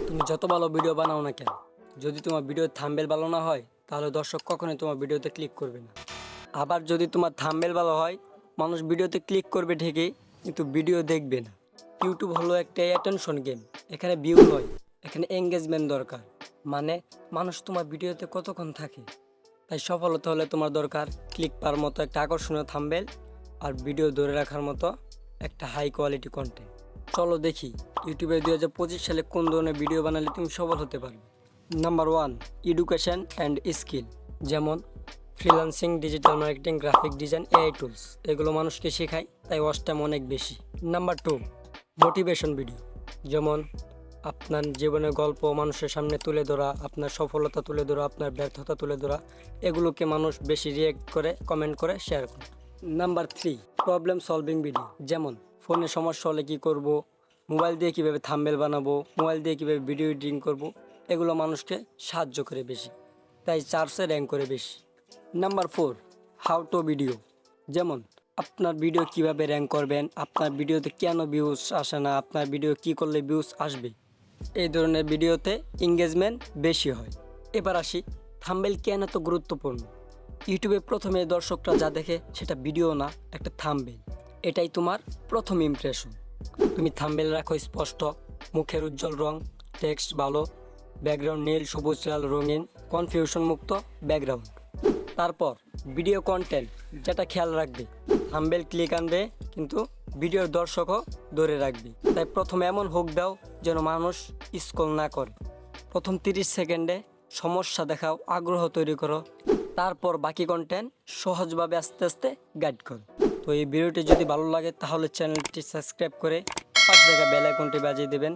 তুমি যত ভালো ভিডিও বানাও না কেন, যদি তোমার ভিডিওর থাম্বনেল ভালো না হয় তাহলে দর্শক কখনোই তোমার ভিডিওতে ক্লিক করবে না। আবার যদি তোমার থাম্বনেল ভালো হয়, মানুষ ভিডিওতে ক্লিক করবে ঠিকই, কিন্তু ভিডিও দেখবে না। ইউটিউব হলো একটা অ্যাটেনশন গেম। এখানে ভিউ নয়, এখানে এঙ্গেজমেন্ট দরকার। মানে মানুষ তোমার ভিডিওতে কতক্ষণ থাকে। তাই সফল হতে হলে তোমার দরকার ক্লিক পাওয়ার মতো একটা আকর্ষণীয় থাম্বনেল আর ভিডিও ধরে রাখার মতো একটা হাই কোয়ালিটি কন্টেন্ট। চলো দেখি ইউটিউবে 2025 সালে কোন ধরনের ভিডিও বানালে তুমি সফল হতে পারবে। নাম্বার 1, এডুকেশন অ্যান্ড স্কিল, যেমন freelancing, digital marketing, graphic design, AI tools. এগুলো মানুষকে শেখায়, তাই ওয়াচ টাইম অনেক বেশি। নাম্বার 2, মোটিভেশন ভিডিও, যেমন আপনার জীবনের গল্প মানুষের সামনে তুলে ধরা, আপনার সফলতা তুলে ধরা, আপনার ব্যর্থতা তুলে ধরা। এগুলোকে মানুষ বেশি রিয়েক্ট করে, কমেন্ট করে, শেয়ার করে। নাম্বার 3, প্রবলেম সলভিং ভিডিও, যেমন ফোনে সমস্যা হলে কী করব, মোবাইল দিয়ে কীভাবে থাম্বনেল বানাবো, মোবাইল দিয়ে কীভাবে ভিডিও এডিটিং করব। এগুলো মানুষকে সাহায্য করে বেশি, তাই চার্জে র্যাঙ্ক করে বেশি। নাম্বার 4, হাউ টু ভিডিও, যেমন আপনার ভিডিও কিভাবে র্যাঙ্ক করবেন, আপনার ভিডিওতে কেন ভিউজ আসে না, আপনার ভিডিও কি করলে ভিউজ আসবে। এই ধরনের ভিডিওতে এঙ্গেজমেন্ট বেশি হয়। এবার আসি থাম্বনেল কেন এত গুরুত্বপূর্ণ। ইউটিউবে প্রথমে দর্শকরা যা দেখে সেটা ভিডিও না, একটা থাম্বনেল। এটাই তোমার প্রথম ইমপ্রেশন। তুমি থাম্বনেল রাখো স্পষ্ট, মুখের উজ্জ্বল রং, টেক্সট ভালো, ব্যাকগ্রাউন্ড নীল, সবুজ, লাল, রঙিন, কনফিউশন মুক্ত ব্যাকগ্রাউন্ড। তারপর ভিডিও কন্টেন্ট, যেটা খেয়াল রাখবে থাম্বনেল ক্লিক আনবে কিন্তু ভিডিওর দর্শকও ধরে রাখবে। তাই প্রথমে এমন হুক দাও যেন মানুষ স্ক্রল না করে। প্রথম 30 সেকেন্ডে সমস্যা দেখাও, আগ্রহ তৈরি করো, তারপর বাকি কন্টেন্ট সহজভাবে আস্তে আস্তে গাইড করো। তো এই ভিডিওটি যদি ভালো লাগে তাহলে চ্যানেলটি সাবস্ক্রাইব করে পাশে থাকা বেল আইকনটি বাজিয়ে দেবেন।